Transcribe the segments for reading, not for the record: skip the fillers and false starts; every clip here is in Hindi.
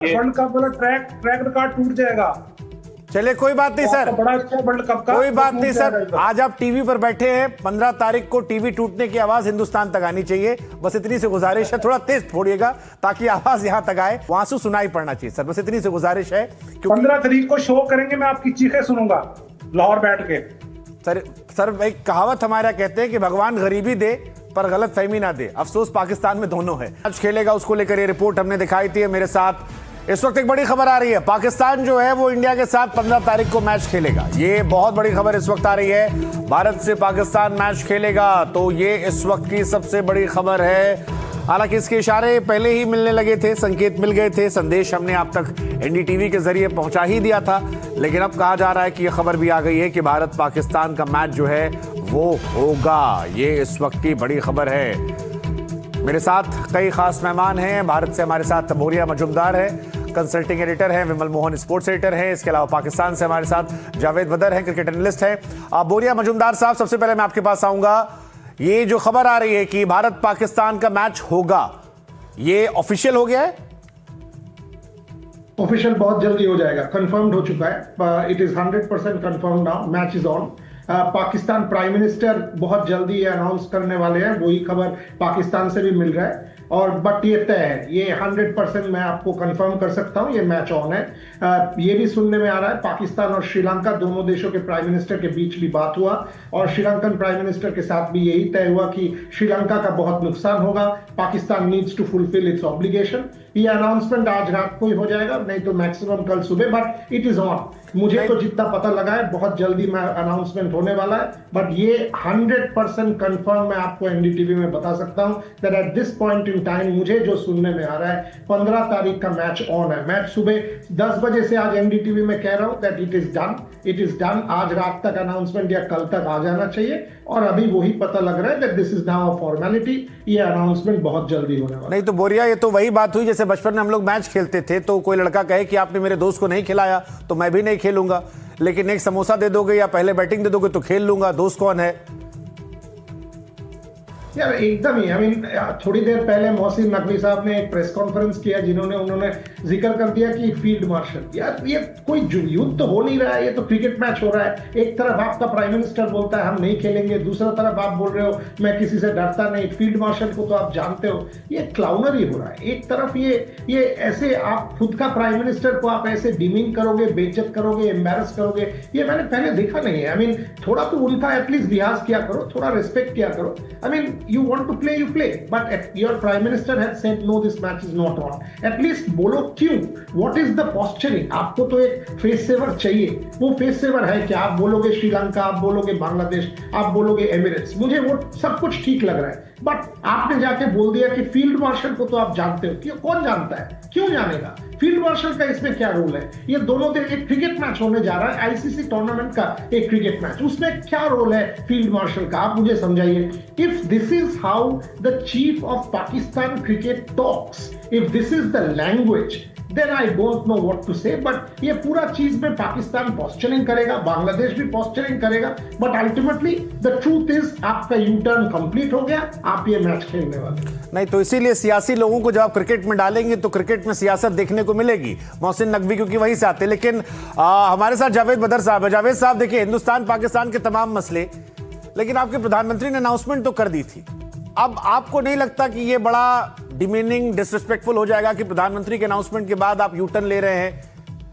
वर्ल्ड कप वाला ट्रैक रिकॉर्ड टूट जाएगा। चलिए कोई बात नहीं सर, बड़ा अच्छा वर्ल्ड कप का कोई बात नहीं सर। आज आप टीवी पर बैठे हैं, 15 तारीख को टीवी टूटने की आवाज हिंदुस्तान तक आनी चाहिए। बस इतनी सी गुजारिश है, थोड़ा तेज फोड़िएगा ताकि आवाज यहां तक आए, आंसू सुनाई पड़ना चाहिए सर, बस इतनी सी गुजारिश है। 15 तारीख को शो करेंगे, मैं आपकी चीखें सुनूंगा लाहौर बैठ के। सर एक कहावत हमारा कहते हैं कि भगवान गरीबी दे पर गलत फहमी ना दे। अफसोस पाकिस्तान में दोनों है। आज खेलेगा, उसको लेकर ये रिपोर्ट हमने दिखाई थी। मेरे साथ इस वक्त एक बड़ी खबर आ रही है, पाकिस्तान जो है वो इंडिया के साथ 15 तारीख को मैच खेलेगा। ये बहुत बड़ी खबर इस वक्त आ रही है, भारत से पाकिस्तान मैच खेलेगा, तो ये इस वक्त की सबसे बड़ी खबर है। हालांकि इसके इशारे पहले ही मिलने लगे थे, संकेत मिल गए थे, संदेश हमने आप तक एनडीटीवी के जरिए पहुंचा ही दिया था, लेकिन अब कहा जा रहा है कि यह खबर भी आ गई है कि भारत पाकिस्तान का मैच जो है वो होगा। ये इस वक्त की बड़ी खबर है। मेरे साथ कई खास मेहमान हैं। भारत से हमारे साथ बोरिया मजुमदार है, कंसल्टिंग एडिटर हैं, विमल मोहन स्पोर्ट्स एडिटर हैं। इसके अलावा पाकिस्तान से हमारे साथ जावेद बदर हैं, क्रिकेट एनालिस्ट हैं। बोरिया मजुमदार साहब, सबसे पहले मैं आपके पास आऊंगा। ये जो खबर आ रही है कि भारत पाकिस्तान का मैच होगा, ये ऑफिशियल हो गया है? ऑफिशियल बहुत जल्दी हो जाएगा, कंफर्म्ड हो चुका है। It is 100% confirm now, match is on. Pakistan prime minister बहुत जल्दी ये अनाउंस करने वाले हैं, वही खबर पाकिस्तान से भी मिल रहा है। और बट ये तय है, ये 100% मैं आपको कंफर्म कर सकता हूँ, ये मैच ऑन है। ये भी सुनने में आ रहा है पाकिस्तान और श्रीलंका दोनों देशों के प्राइम मिनिस्टर के बीच भी बात हुआ, और श्रीलंकन प्राइम मिनिस्टर के साथ भी यही तय हुआ कि श्रीलंका का बहुत नुकसान होगा, Pakistan needs to fulfil its obligation. ये अनाउंसमेंट आज रात को ही हो जाएगा, नहीं तो मैक्सिमम कल सुबह, बट इट इज ऑन। मुझे तो जितना पता लगा है बहुत जल्दी मैं अनाउंसमेंट होने वाला है, बट ये 100% कंफर्म मैं आपको एनडीटीवी में बता सकता हूं that at this point in time मुझे जो सुनने में आ रहा है 15 तारीख का मैच ऑन है। मैच सुबह 10 बजे से आज एनडीटीवी में कह रहा हूं दैट इट इज डन। आज रात तक अनाउंसमेंट या कल तक आ जाना चाहिए, और अभी वही पता लग रहा है that this is now a formality. ये अनाउंसमेंट बहुत जल्दी होने वाला है। नहीं तो बोरिया, ये तो वही बात हुई जैसे बचपन में हम लोग मैच खेलते थे, तो कोई लड़का कहे कि आपने मेरे दोस्त को नहीं खिलाया तो मैं भी नहीं खेलूंगा, लेकिन एक समोसा दे दोगे या पहले बैटिंग दे दोगे तो खेल लूंगा। दोस्त कौन है? यार एकदम ही, आई मीन थोड़ी देर पहले मोहसिन नकवी साहब ने एक प्रेस कॉन्फ्रेंस किया उन्होंने जिक्र कर दिया कि फील्ड मार्शल। यार ये कोई युद्ध तो हो नहीं रहा है, ये तो क्रिकेट मैच हो रहा है। एक तरफ आपका प्राइम मिनिस्टर बोलता है हम नहीं खेलेंगे, दूसरा तरफ आप बोल रहे हो मैं किसी से डरता नहीं। फील्ड मार्शल को तो आप जानते हो, ये क्लाउनरी हो रहा है। एक तरफ ये ऐसे आप खुद का प्राइम मिनिस्टर को आप ऐसे डिमीन करोगे, बेइज्जत करोगे, एम्बैरस करोगे, ये मैंने पहले देखा नहीं है। आई मीन थोड़ा तो उनका एटलीस्ट लिहाज किया करो, थोड़ा रिस्पेक्ट किया करो। I mean you want to play, you play, but your prime minister has said no, this match is not on. At least बोलो क्यों? What is the posturing? आपको तो एक फेस सेवर चाहिए, वो फेस सेवर है कि आप बोलोगे श्रीलंका, आप बोलोगे बांग्लादेश, आप बोलोगे एमिरेट्स, मुझे वो सब कुछ ठीक लग रहा है। बट आपने जाके बोल दिया कि फील्ड मार्शल को तो आप जानते हो। क्यों? कौन जानता है? क्यों जानेगा? फील्ड मार्शल का इसमें क्या रोल है? ये दोनों दिन एक क्रिकेट मैच होने जा रहा है, आईसीसी टूर्नामेंट का एक क्रिकेट मैच, उसमें क्या रोल है फील्ड मार्शल का? आप मुझे समझाइए। If this is how the chief of Pakistan cricket talks, if this is the language, then I don't know what to say, but ये पूरा चीज में पाकिस्तान पोस्चरिंग करेगा, बांग्लादेश भी पोस्चरिंग करेगा, but ultimately the truth is आपका यू टर्न कंप्लीट हो गया, आप ये मैच खेलने वाले। नहीं तो इसीलिए सियासी लोगों को जब आप क्रिकेट में डालेंगे तो क्रिकेट में सियासत देखने को मिलेगी। मोहसिन नकवी क्योंकि वहीं से आते, लेकिन हमारे साथ जावेद बदर साहब है। जावेद साहब देखिए, हिंदुस्तान पाकिस्तान के तमाम मसले, लेकिन आपके प्रधानमंत्री ने अनाउंसमेंट तो कर दी थी। अब आपको नहीं लगता कि ये बड़ा डिमीनिंग, डिसरिस्पेक्टफुल हो जाएगा कि प्रधानमंत्री के अनाउंसमेंट के बाद आप यूटर्न ले रहे हैं?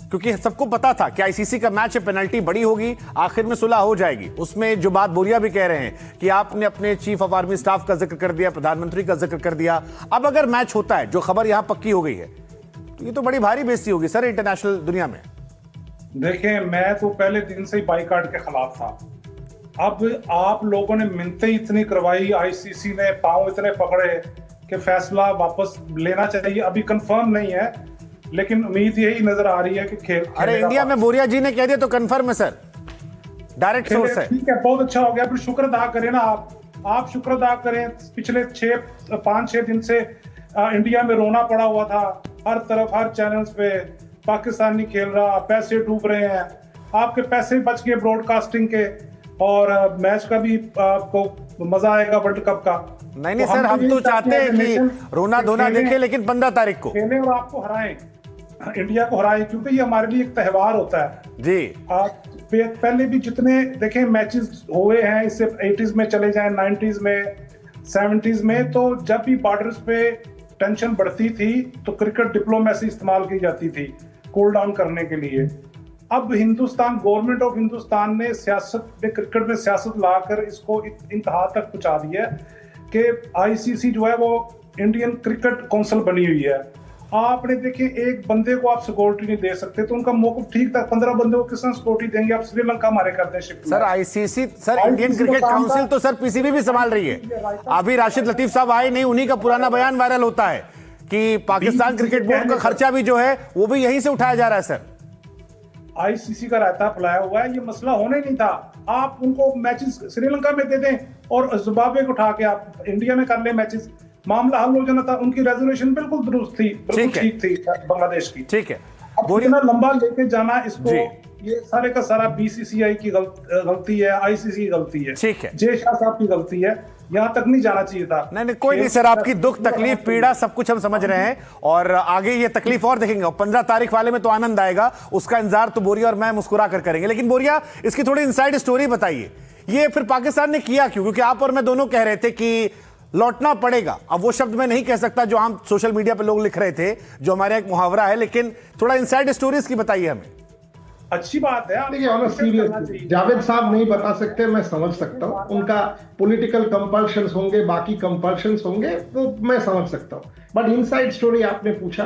क्योंकि सबको पता था कि आईसीसी का मैच है, पेनल्टी बड़ी होगी, आखिर में सुलह हो जाएगी। उसमें जो बात बोरिया भी कह रहे हैं कि आपने अपने चीफ ऑफ आर्मी स्टाफ का जिक्र कर दिया, प्रधानमंत्री का जिक्र कर दिया। अब अगर मैच होता है, जो खबर यहां पक्की हो गई है, तो ये तो बड़ी भारी बेइज्जती होगी सर इंटरनेशनल दुनिया में। देखिए, मैं तो पहले दिन से ही बाइकाट के खिलाफ था। अब आप लोगों ने मिन्नतें इतनी करवाई, आईसीसी ने पांव इतने पकड़े कि फैसला वापस लेना चाहिए। अभी कंफर्म नहीं है, लेकिन उम्मीद यही नजर आ रही है कि खेल। अरे इंडिया में बोरिया जी ने कह दिया तो कंफर्म है सर, डायरेक्ट सोर्स है। ठीक है, बहुत अच्छा हो गया। फिर शुक्र अदा करें ना, आप शुक्र अदा करें। पिछले 5-6 दिन से इंडिया में रोना पड़ा हुआ था, हर तरफ हर चैनल्स पे पाकिस्तान नहीं खेल रहा, पैसे डूब रहे हैं। आपके पैसे बच गए ब्रॉडकास्टिंग के, और मैच का भी आपको मजा आएगा वर्ल्ड कप का। नहीं नहीं सर, हम तो चाहते हैं कि रोना धोना देखें, लेकिन 15 तारीख को खेलें और आपको हराएं। इंडिया को हराए, क्योंकि ये हमारे लिए एक त्यौहार होता है जी। पहले भी जितने देखें मैचेस हुए हैं, इससे 80s में चले जाएं, 90s में, 70s में, तो जब भी बॉर्डर्स पे टेंशन बढ़ती थी तो क्रिकेट डिप्लोमेसी इस्तेमाल की जाती थी कूल डाउन करने के लिए। अब हिंदुस्तान, गवर्नमेंट ऑफ हिंदुस्तान ने सियासत में, क्रिकेट में सियासत लाकर इसको इंतहा तक पहुंचा दिया कि आईसीसी जो है वो इंडियन क्रिकेट काउंसिल बनी हुई है। आपने देखे एक बंदे को आप सिक्योरिटी नहीं दे सकते, तो उनका मौक़िफ़ ठीक था। 15 बंदे को किसने सिक्योरिटी देंगे? आप श्रीलंका हमारे करते हैं shift. Sir ICC, sir Indian cricket council तो सर पीसीबी भी संभाल रही है। अभी राशिद लतीफ साहब आए नहीं, उन्हीं का पुराना बयान वायरल होता है कि पाकिस्तान क्रिकेट बोर्ड का खर्चा भी जो है वो भी यहीं से उठाया जा रहा है। सर आईसीसी का रायता फैलाया हुआ है, ये मसला होना ही नहीं था। आप उनको मैचेस श्रीलंका में दे दें और जिम्बाब्वे को उठा के आप इंडिया में कर ले मैचेस, मामला हल हो जाना था। उनकी रेजोल्यूशन बिल्कुल दुरुस्त थी, बिल्कुल ठीक थी बांग्लादेश की। ठीक है, अब इतना लंबा लेके जाना इसको, ये सारे का सारा बीसीसीआई की गलती है, आईसीसी की गलती है, ठीक है, जय शाह साहब की गलती है। यहाँ तक नहीं जाना चाहिए था। नहीं कोई नहीं सर, आपकी दुख तकलीफ पीड़ा सब कुछ हम समझ रहे हैं और आगे ये तकलीफ और देखेंगे। 15 तारीख वाले में तो आनंद आएगा, उसका इंतजार तो बोरिया और मैं मुस्कुरा कर करेंगे। लेकिन बोरिया, इसकी थोड़ी इनसाइड स्टोरी बताइए, ये फिर पाकिस्तान ने किया क्यों? क्योंकि आप और मैं दोनों कह रहे थे कि लौटना पड़ेगा। अब वो शब्द मैं नहीं कह सकता जो आम सोशल मीडिया पे लोग लिख रहे थे, जो हमारा एक मुहावरा है, लेकिन थोड़ा इनसाइड स्टोरी इसकी बताइए हमें। अच्छी बात है। देखिए ऑन सीरियस, जावेद साहब नहीं बता सकते, मैं समझ सकता हूँ। उनका पॉलिटिकल कंपल्शंस होंगे, बाकी कंपल्शंस होंगे, वो मैं समझ सकता हूँ। बट इनसाइड स्टोरी आपने पूछा,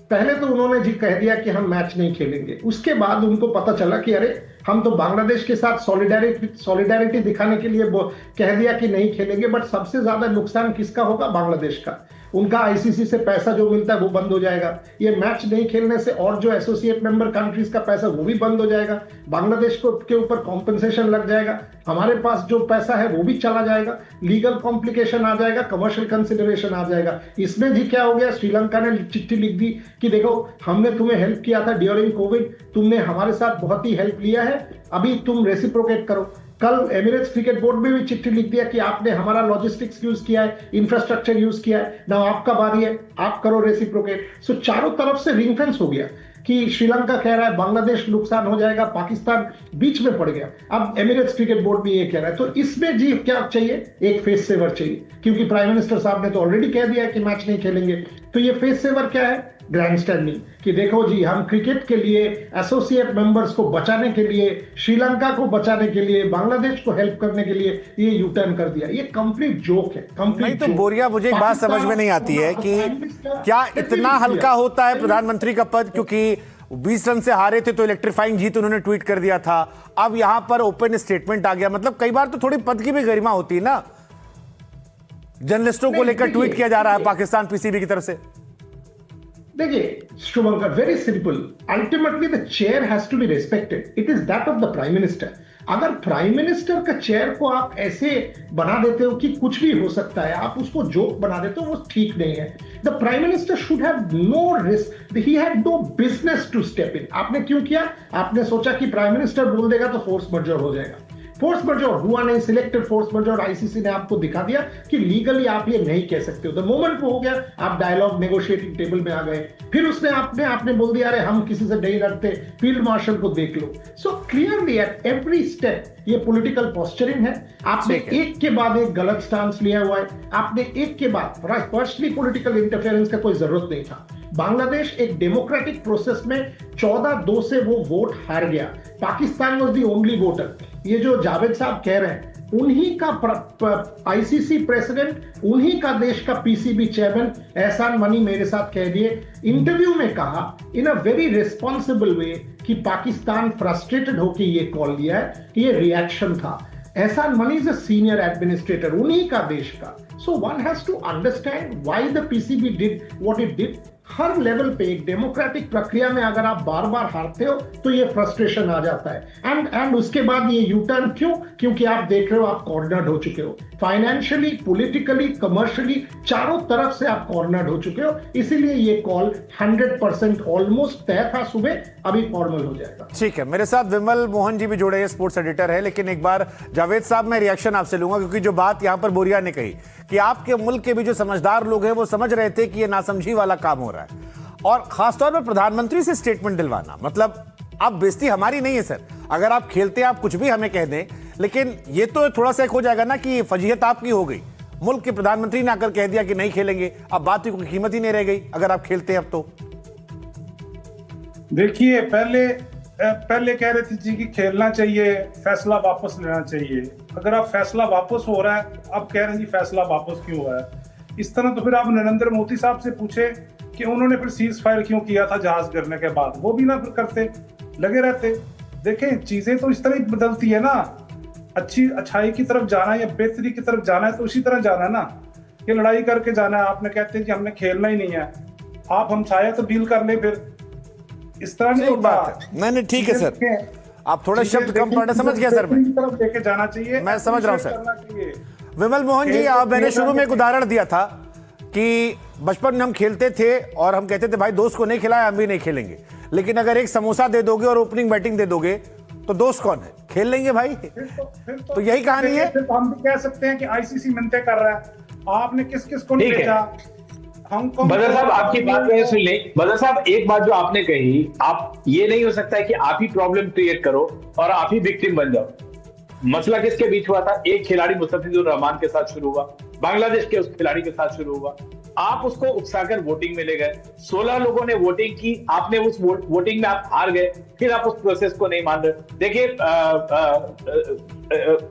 पहले तो उन्होंने जी कह दिया कि हम मैच नहीं खेलेंगे। उसके बाद उनको पता चला कि अरे हम तो बांग्लादेश के साथ सॉलिडारिटी दिखाने के लिए कह दिया कि नहीं खेलेंगे। बट सबसे ज्यादा नुकसान किसका होगा? बांग्लादेश का। उनका आईसीसी से पैसा जो मिलता है वो बंद हो जाएगा। ये मैच नहीं खेलने से और जो एसोसिएट मेंबर कंट्रीज का पैसा वो भी बंद हो जाएगा। बांग्लादेश को के ऊपर कॉम्पनसेशन लग जाएगा, हमारे पास जो पैसा है वो भी चला जाएगा, लीगल कॉम्प्लिकेशन आ जाएगा, कमर्शियल कंसिडरेशन आ जाएगा। इसमें जी क्या हो गया, श्रीलंका ने चिट्ठी लिख दी कि देखो हमने तुम्हें हेल्प किया था ड्यूरिंग कोविड, तुमने हमारे साथ बहुत ही हेल्प लिया है, अभी तुम रेसिप्रोकेट करो। कल एमिरेट्स क्रिकेट बोर्ड में भी चिट्ठी लिख दिया कि आपने हमारा लॉजिस्टिक्स यूज किया है, इंफ्रास्ट्रक्चर यूज किया है, ना आपका बारी है, आप करो रेसिप्रोकेट। सो चारों तरफ से रिंग फेंस हो गया कि श्रीलंका कह रहा है बांग्लादेश नुकसान हो जाएगा, पाकिस्तान बीच में पड़ गया। अब एमिरेट्स क्रिकेट बोर्ड भी ये कह रहा है। तो इसमें जी क्या चाहिए? एक फेस सेवर चाहिए, क्योंकि प्राइम मिनिस्टर साहब ने तो ऑलरेडी कह दिया है कि मैच नहीं खेलेंगे। तो ये फेस सेवर क्या है? ग्रैंड स्टैंडिंग, कि देखो जी हम क्रिकेट के लिए, एसोसिएट मेंबर्स को बचाने के लिए, श्रीलंका को बचाने के लिए, बांग्लादेश को हेल्प करने के लिए ये यू टर्न कर दिया। ये कंप्लीट जोक है, कंप्लीट। नहीं तो बोरिया, मुझे एक बात समझ में नहीं आती है कि क्या इतना हल्का होता है प्रधानमंत्री का पद? क्योंकि 20 रन से हारे थे तो इलेक्ट्रीफाइंग जीत उन्होंने ट्वीट कर दिया था, अब यहां पर ओपन स्टेटमेंट आ गया। मतलब कई बार तो थोड़ी पद की भी गरिमा होती है ना। जर्नलिस्टों को लेकर ट्वीट किया जा रहा है पाकिस्तान पीसीबी की तरफ से। देखिए Shubhankar, very simple, ultimately the chair has to be respected, it is that of the prime minister. अगर प्राइम मिनिस्टर का चेयर को आप ऐसे बना देते हो कि कुछ भी हो सकता है, आप उसको जोक बना देते हो, वो ठीक नहीं है। The prime minister should have no risk, he had no business to step in. आपने क्यों किया? आपने सोचा कि प्राइम मिनिस्टर बोल देगा तो फोर्स मजोर हो जाएगा। फोर्स मजोर हुआ नहीं, सिलेक्टेड फोर्स मजोर। आईसीसी ने आपको दिखा दिया कि लीगली आप ये नहीं कह सकते हो। द मोमेंट वो हो गया, आप डायलॉग नेगोशिएटिंग टेबल में आ गए। फिर उसने आपने बोल दिया अरे हम किसी से नहीं लड़ते, फील्ड मार्शल को देख लो। So clearly at every step ये पॉलिटिकल पोस्चरिंग है। आपने एक के बाद एक गलत स्टांस लिया हुआ है। आपने एक के बाद पर्सनली पॉलिटिकल इंटरफेरेंस का कोई जरूरत नहीं था। बांग्लादेश एक डेमोक्रेटिक प्रोसेस में 14-2 से वो वोट हार गया। Pakistan was the only voter. ये जो जावेद साहब कह रहे हैं, उन्हीं का आईसीसी प्रेसिडेंट, उन्हीं का देश का पीसीबी चेयरमैन एहसान मनी मेरे साथ कह दिए, इंटरव्यू में कहा इन अ वेरी रिस्पॉन्सिबल वे कि पाकिस्तान फ्रस्ट्रेटेड होकर ये कॉल दिया है, ये रिएक्शन था। Ehsan Mani is a senior administrator उन्हीं का देश का। So one has to understand why the PCB did what it did. हर लेवल पे एक डेमोक्रेटिक प्रक्रिया में अगर आप बार बार हारते हो तो ये फ्रस्ट्रेशन आ जाता है। एंड उसके बाद ये यू टर्न क्यों? क्योंकि आप देख रहे हो आप कॉर्नर्ड हो चुके हो, फाइनेंशियली, पॉलिटिकली, कमर्शियली, चारों तरफ से आप कॉर्नर्ड हो चुके हो। इसीलिए ये कॉल 100% ऑलमोस्ट तय था सुबह, अभी फॉर्मल हो जाएगा। ठीक है, मेरे साथ विमल मोहन जी भी जुड़े हैं, स्पोर्ट्स एडिटर है। लेकिन एक बार जावेद साहब मैं रिएक्शन आपसे लूंगा, क्योंकि जो बात यहां पर बोरिया ने कही कि आपके मुल्क के भी जो समझदार लोग हैं वो समझ रहे थे कि ये नासमझी वाला काम हो रहा है। और खासतौर पर प्रधानमंत्री से स्टेटमेंट दिलवाना, मतलब अब बेइज्जती हमारी नहीं है सर, अगर आप खेलते हैं आप कुछ भी हमें कह दें, लेकिन ये तो थोड़ा सा एक हो जाएगा ना कि फजीहत आपकी हो गई। मुल्क के प्रधानमंत्री ने आकर कह दिया कि नहीं खेलेंगे, अब बात की कोई कीमत ही नहीं रह गई अगर आप खेलते हैं अब तो। देखिए, पहले कह रहे थे जी कि खेलना चाहिए, फैसला वापस लेना चाहिए। अगर आप फैसला वापस हो रहा है, अब कह रहे हैं जी फैसला वापस क्यों हुआ है। इस तरह तो फिर आप नरेंद्र मोदी साहब से पूछे कि उन्होंने फिर सीज फायर क्यों किया था जहाज गिरने के बाद, वो भी ना फिर करते, लगे रहते। देखें, चीजें तो इस तरह ही बदलती है ना, अच्छाई की तरफ जाना है या बेहतरी की तरफ जाना है तो उसी तरह जाना है ना, कि लड़ाई करके जाना है। आपने कहते हैं कि हमने खेलना ही नहीं है, आप हम चाहे तो डील कर ले, फिर इस तरह नहीं होता। नहीं ठीक है सर, आप थोड़े शब्द कम पढ़े, समझ गया सर, मैं तरफ लेके जाना चाहिए, मैं समझ रहा हूं सर। विमल मोहन जी, आप मैंने शुरू में एक उदाहरण दिया था कि बचपन में हम खेलते थे और हम कहते थे भाई दोस्त को नहीं खिलाया हम भी नहीं खेलेंगे, लेकिन अगर एक समोसा दे दोगे और ओपनिंग बैटिंग दे दोगे तो दोस्त कौन है, खेल लेंगे भाई। तो यही कहानी है। फिर तो हम भी कह सकते हैं कि आईसीसी मिन्नतें कर रहा है, आपने किस किस को नहीं भेजा। बदर साहब, आपकी बात मैंने सुन ली। बदर साहब, एक बात जो आपने कही, आप ये नहीं हो सकता है कि आप ही प्रॉब्लम क्रिएट करो और आप ही विक्टिम बन जाओ। मसला किसके बीच हुआ था? एक खिलाड़ी मुस्तफिजुर रहमान के साथ शुरू हुआ, बांग्लादेश के उस खिलाड़ी के साथ शुरू हुआ। आप उसको उकसाकर वोटिंग में ले गए, 16 लोगों ने वोटिंग की, आपने उस वोटिंग में आप हार गए, फिर आप उस प्रोसेस को नहीं मान रहे। देखिए,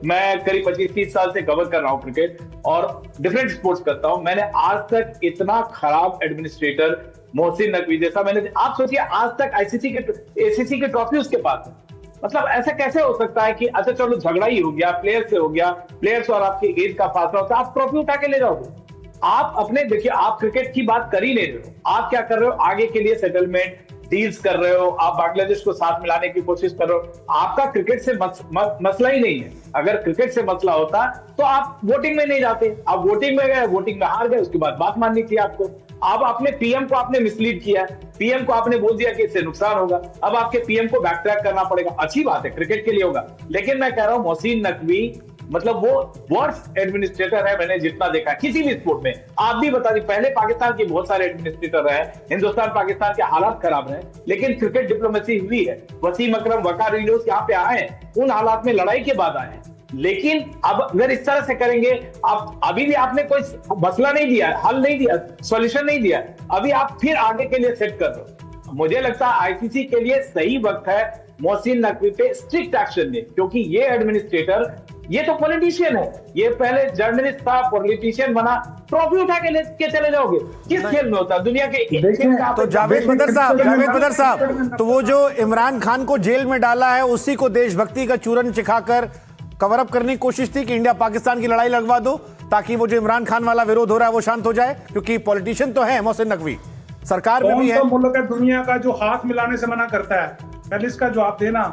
मैं करीब 25-30 साल से कवर कर रहा हूं क्रिकेट और डिफरेंट स्पोर्ट्स करता हूं। मैंने आज तक इतना खराब एडमिनिस्ट्रेटर मोहसिन नकवी जैसा, मैंने, आप सोचिए, आज तक एसीसी के ट्रॉफी उसके पास है। मतलब ऐसा कैसे हो सकता है कि अच्छा चलो झगड़ा ही हो गया, प्लेयर से हो गया, प्लेयर्स और आपकी एज का फासला होता है, आप ट्रॉफी उठा के ले जाओगे। आप अपने, देखिए, आप क्रिकेट की बात कर ही नहीं रहे हो, आप क्या कर रहे हो, आगे के लिए सेटलमेंट डील्स कर रहे हो, आप बांग्लादेश को साथ मिलाने की कोशिश कर रहे हो। आपका क्रिकेट से मसला ही नहीं है। अगर क्रिकेट से मसला होता तो आप वोटिंग में नहीं जाते, आप वोटिंग में गए, वोटिंग में हार गए, उसके बाद बात माननी थी आपको। अब आपने पीएम को आपने मिसलीड किया, पीएम को आपने बोल दिया कि इससे नुकसान होगा, अब आपके पीएम को बैक ट्रैक करना पड़ेगा। अच्छी बात है, क्रिकेट के लिए होगा, लेकिन मैं कह रहा हूं मोहसिन नकवी मतलब वो वर्स्ट एडमिनिस्ट्रेटर है मैंने जितना देखा किसी भी स्पोर्ट में। आप भी बता दीजिए, पहले पाकिस्तान के बहुत सारे एडमिनिस्ट्रेटर रहे, हिंदुस्तान पाकिस्तान के हालात खराब रहे, लेकिन क्रिकेट डिप्लोमेसी हुई है। वसीम अकरम, वकार यूनुस यहाँ पे आए हैं, उन हालात में लड़ाई के बाद आए हैं। लेकिन अब अगर इस तरह से करेंगे, आप अभी भी आपने कोई मसला नहीं दिया, हल नहीं दिया, सॉल्यूशन नहीं दिया, अभी आप फिर आगे के लिए सेट कर दो। मुझे लगता है आईसीसी के लिए सही वक्त है मोहसिन नकवी पे स्ट्रिक्ट एक्शन ले, क्योंकि ये एडमिनिस्ट्रेटर, ये तो पॉलिटिशियन है, ये पहले जर्नलिस्ट था, पॉलिटिशियन बना, ट्रॉफी उठा के लेके चले जाओगे। किस खेल में होता है दुनिया के? तो जावेद बदर साहब, तो वो जो इमरान खान को जेल में डाला है उसी को देशभक्ति का चूरन चिखाकर कवर अप करने की कोशिश थी कि इंडिया पाकिस्तान की लड़ाई लगवा दो ताकि वो जो इमरान खान वाला विरोध हो रहा है वो शांत हो जाए, क्योंकि पॉलिटिशियन तो है मोहसिन नकवी, सरकार में भी है। कौन सा मुल्क है दुनिया का जो हाथ मिलाने से मना करता है? पहले इसका जवाब देना।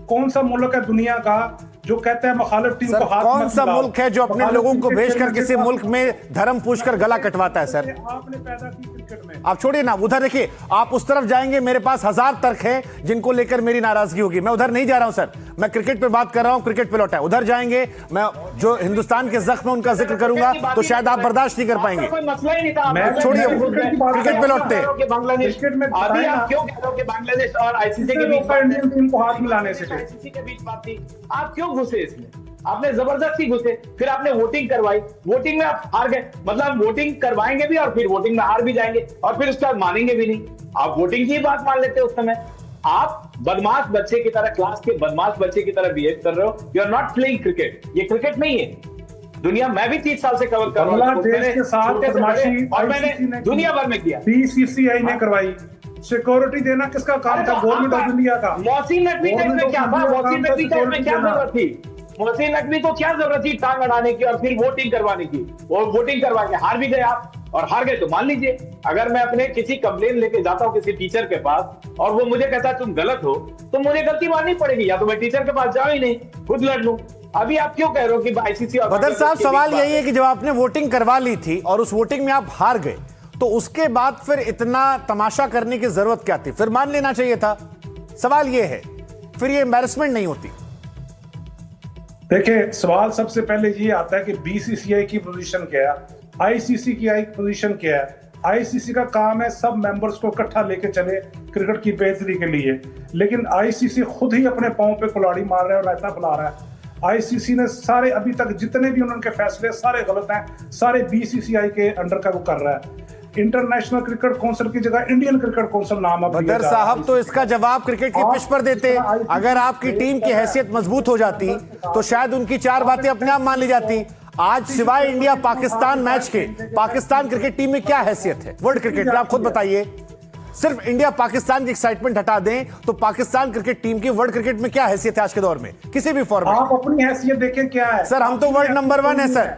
कौन सा मुल्क है दुनिया का जो कहता है मुखालिफ टीम को हाथ? कौन सा मुल्क है जो अपने लोगों को भेजकर किसी मुल्क में धर्म पूछकर गला कटवाता है? सर, आपने पैदा की क्रिकेट में। आप छोड़िए ना, उधर देखिए, आप उस तरफ जाएंगे, मेरे पास 1000 तर्क हैं जिनको लेकर मेरी नाराजगी होगी, मैं उधर नहीं जा रहा हूं सर, मैं क्रिकेट पे बात कर रहा हूं, क्रिकेट पे लौटा है। उधर जाएंगे, मैं जो हिंदुस्तान के जख्म उनका जिक्र करूंगा तो शायद आप बर्दाश्त नहीं कर पाएंगे। कोई मसला ही नहीं था। मैं छोड़िए, क्रिकेट पे लौटते हैं। बांग्लादेश क्रिकेट में अभी आप क्यों कह रहे हो कि बांग्लादेश और आईसीसी के बीच इंडियन टीम को हाथ मिलाने से आईसीसी के बीच बात थी? आप क्यों घुसे इसमें? आपने जबरदस्ती घुसे, फिर आपने वोटिंग करवाई, वोटिंग में आप हार गए। मतलब वोटिंग करवाएंगे भी और फिर वोटिंग में हार भी जाएंगे और फिर उसके बाद मानेंगे भी नहीं। आप वोटिंग की बात मान लेते उस समय। आप बदमाश बच्चे की तरह, क्लास के बदमाश बच्चे की तरह बिहेव कर रहे हो। You are not playing cricket, ये क्रिकेट नहीं है। दुनिया, मैं भी 30 साल से कवर कर रहा हूं बांग्लादेश के साथ बदमाशी और मैंने दुनिया भर में किया। बीसीसीआई ने करवाई। सिक्योरिटी देना किसका काम था? गवर्नमेंट ऑफ इंडिया का। मोहसिन नकवी का इसमें क्या था? मोहसिन नकवी का इसमें क्या जरूरत थी? मोहसिन नकवी को क्या जरूरत थी टांग अड़ाने की और फिर वोटिंग करवाने की? और वोटिंग करवा के हार भी गए आप, और हार गए तो मान लीजिए, अगर मैं अपने किसी कंप्लेन लेके जाता हूं किसी टीचर के पास और वो मुझे कहता है तुम गलत हो, तो मुझे गलती माननी पड़ेगी, या तो मैं टीचर के पास जाऊं ही नहीं, खुद लड़ लूं। अभी आप क्यों कह रहे हो कि आईसीसी और बदर साहब, सवाल यही है कि जब आपने वोटिंग करवा ली थी और उस वोटिंग में आप हार गए, तो उसके बाद फिर इतना तमाशा करने की जरूरत क्या थी? फिर मान लेना चाहिए था। सवाल यह है, फिर ये एम्बैरेसमेंट नहीं होती। देखिए, सवाल सबसे पहले ये आता है कि बीसीसीआई की पोजीशन क्या है, आईसीसी की पोजीशन क्या है। आईसीसी का काम है सब मेंबर्स को इकट्ठा लेके चले क्रिकेट की बेहतरी के लिए, लेकिन आईसीसी खुद ही अपने पांव पे कुल्हाड़ी मार रहा है और ऐसा बुला रहा है। आईसीसी ने सारे अभी तक जितने भी उनके फैसले सारे गलत हैं, सारे बीसीसीआई के अंडर का वो कर रहा है। इंटरनेशनल क्रिकेट काउंसिल की जगह इंडियन क्रिकेट काउंसिल नाम अब बदर साहब तो इसका जवाब क्रिकेट की पिच पर देते। अगर आपकी टीम की हैसियत मजबूत हो जाती तो शायद उनकी चार बातें अपने आप मान ली जाती। आज सिवाय इंडिया पाकिस्तान मैच के पाकिस्तान क्रिकेट टीम में क्या हैसियत है वर्ल्ड क्रिकेट में, आप खुद बताइए। सिर्फ इंडिया पाकिस्तान की एक्साइटमेंट हटा दें तो पाकिस्तान क्रिकेट टीम की वर्ल्ड क्रिकेट में क्या हैसियत है आज के दौर में किसी भी फॉर्मेट में? आप अपनी हैसियत देखें क्या है सर। हम तो वर्ल्ड नंबर 1 है सर,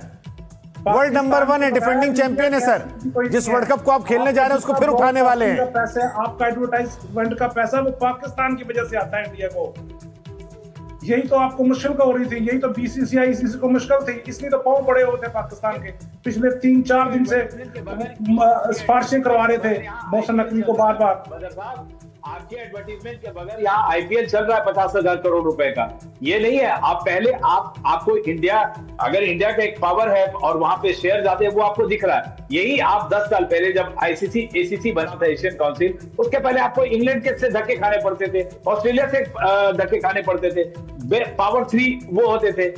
वर्ल्ड नंबर 1 है, डिफेंडिंग चैंपियन है सर। जिस वर्ल्ड कप को आप खेलने जा रहे हैं उसको फिर उठाने वाले हैं। पैसे आपका एडवर्टाइजमेंट का पैसा वो पाकिस्तान की वजह से आता है इंडिया को। यही तो आपको मुश्किल हो रही थी, यही तो बीसीसीआई आईसीसी को मुश्किल थी, इसलिए तो पांव पड़े हुए थे पाकिस्तान के। पिछले 3-4 दिन से सिफारिशें करवा रहे थे मोहसिन नकवी को बार बार। आपके एडवर्टीजमेंट के बगैर यहाँ आईपीएल चल रहा है 50,000 करोड़ रुपए का। ये नहीं है। आप पहले आपको इंडिया, अगर इंडिया का एक पावर है और वहां पे शेयर जाते हैं वो आपको दिख रहा है। यही आप 10 साल पहले जब आईसीसी एसीसी बना था एशियन काउंसिल, उसके पहले आपको इंग्लैंड के से धक्के खाने पड़ते थे, ऑस्ट्रेलिया से धक्के खाने पड़ते थे, पावर 3 वो होते थे।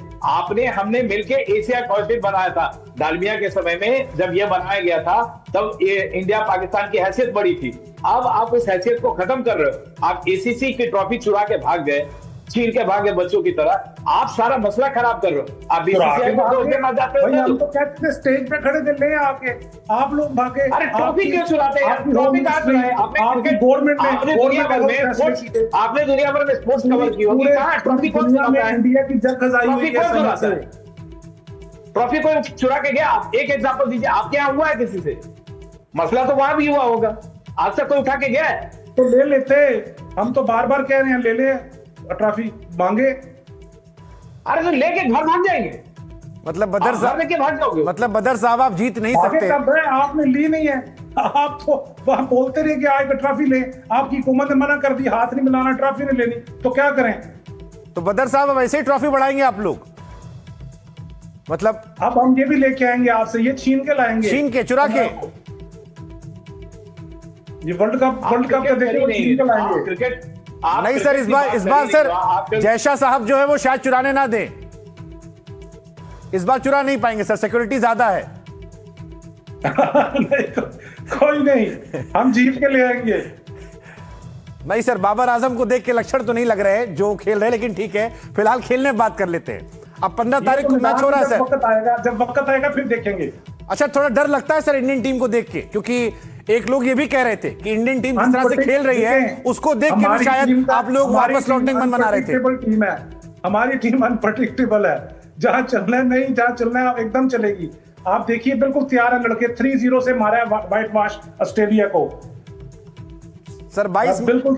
हमने मिलके एशिया काउंसिल बनाया था डालमिया के समय में। जब ये बनाया गया था तब इंडिया पाकिस्तान की हैसियत बड़ी थी। अब आप उस हैसियत को खत्म कर रहे हो। आप एसीसी की ट्रॉफी चुरा के भाग गए, छीन के भाग गए बच्चों की तरह। आप सारा मसला खराब कर रहे हो। आप बीसीसीआई को दोष देना चाहते हो। हम तो कहते थे स्टेज पे खड़े थे, ले आके आप लोग भागे। अरे ट्रॉफी क्यों चुराते हैं? ट्रॉफी कहां चुराए? आपने गवर्नमेंट ने आपने दुनिया भर में स्पोर्ट्स कवर की होगी। कहां ट्रॉफी कौन चुराता है? इंडिया की जग खजाई हुई है। ट्रॉफी कोई चुरा के गया? आप एक एग्जांपल दीजिए, आपके यहाँ हुआ है किसी से? मसला तो वहां भी हुआ होगा। आज तक कोई उठा के गया है? तो ले लेते। हम तो बार बार कह रहे हैं ले ले ट्रॉफी, मांगे। अरे तो लेके घर भाग जाएंगे। मतलब बदर साहब लेके भाग जाओगे। मतलब बदर साहब आप जीत नहीं सकते। आपने ली नहीं है। आप तो वहां बोलते रहे कि आए ट्रॉफी ले, आपकी हुकूमत ने मना कर दी, हाथ नहीं मिलाना, ट्रॉफी नहीं लेनी, तो क्या करें? तो बदर साहब अब ऐसे ही ट्रॉफी बढ़ाएंगे आप लोग? मतलब अब हम ये भी लेके आएंगे आपसे, ये छीन के लाएंगे, छीन के चुरा के। ये वर्ल्ड कप का देखिए छीन के लाएंगे। क्रिकेट नहीं सर, इस बार सर जयशाह साहब जो है वो शायद चुराने ना दें। इस बार चुरा नहीं पाएंगे सर, सिक्योरिटी ज्यादा है। नहीं तो कोई नहीं, हम जीत के ले आएंगे। नहीं सर, बाबर आजम को देख के लक्षण तो नहीं लग रहे हैं जो खेल रहे हैं, लेकिन ठीक है फिलहाल खेलने बात कर लेते हैं। अब 15 तारीख को मैच हो रहा है सर। जब वक्त आएगा फिर देखेंगे। अच्छा, थोड़ा डर लगता है सर इंडियन टीम को देख के, क्योंकि एक लोग ये भी कह रहे थे कि इंडियन टीम जिस तरह से खेल रही है उसको देख के भी शायद आप लोग वापस लौटने का मन बना रहे थे। टीम है हमारी, टीम अनप्रेडिक्टेबल है। जहां चलना है नहीं, जहां चलना है एकदम चलेगी। आप देखिए बिल्कुल तैयार है लड़के। 3-0 से मारा है व्हाइट वॉश ऑस्ट्रेलिया को सर। 22 बिल्कुल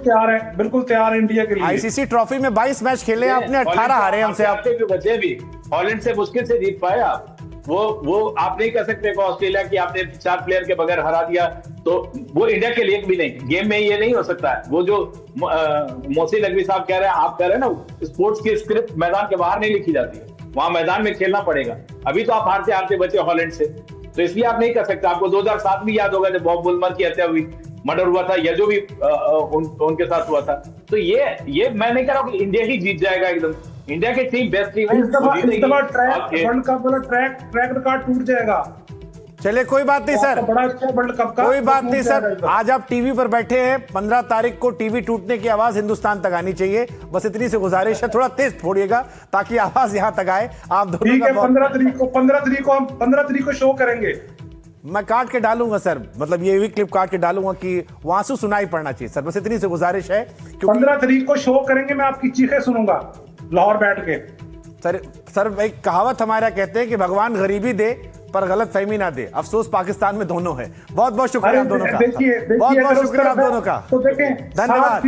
तैयार है इंडिया के लिए। आईसीसी ट्रॉफी में 22 मैच खेले आपने, 18 हारे हमसे। आपके जो बचे भी हॉलैंड से मुश्किल से जीत पाए आप। वो आप नहीं कह सकते को ऑस्ट्रेलिया की आपने 4 प्लेयर के बगैर हरा दिया, तो वो इंडिया के लिए भी नहीं। गेम में ये नहीं हो सकता है। वो जो मोहसिन नकवी साहब कह रहे हैं, आप कह रहे हैं ना, स्पोर्ट्स की स्क्रिप्ट मैदान के बाहर नहीं लिखी जाती है, वहां मैदान में खेलना पड़ेगा। अभी तो आप हारते हारते बचे हॉलैंड से, तो इसलिए आप नहीं कर सकते। आपको 2007 भी याद होगा जब बॉब बुलमर की हत्या हुई, मर्डर हुआ था, या जो भी उनके साथ हुआ था। तो ये मैं नहीं कह रहा हूँ कि इंडिया ही जीत जाएगा एकदम। इंडिया की टीम बेस्ट टीम है। इस दफा वर्ल्ड कप वाला ट्रैक रिकॉर्ड टूट जाएगा। चलिए कोई बात नहीं सर, बड़ा अच्छा वर्ल्ड कप का कोई बात नहीं सर। आज आप टीवी पर बैठे हैं, 15 तारीख को टीवी टूटने की आवाज हिंदुस्तान तक आनी चाहिए। बस इतनी सी गुजारिश है, थोड़ा तेज फोड़िएगा ताकि आवाज यहां तक आए। आप दोनों ठीक है, 15 तारीख को शो करेंगे। मैं काट के डालूंगा सर, मतलब ये भी क्लिप काट के डालूंगा कि वहां से सुनाई पड़ना चाहिए सर। बस इतनी सी गुजारिश है। 15 तारीख को शो करेंगे, मैं आपकी चीखें सुनूंगा लाहौर बैठ के। सर एक कहावत हमारा कहते हैं कि भगवान गरीबी दे पर गलत फहमी ना दे। अफसोस पाकिस्तान में दोनों है। बहुत बहुत शुक्रिया आप दोनों का। देखिए बहुत बहुत शुक्रिया आप दोनों का। तो देखें, धन्यवाद।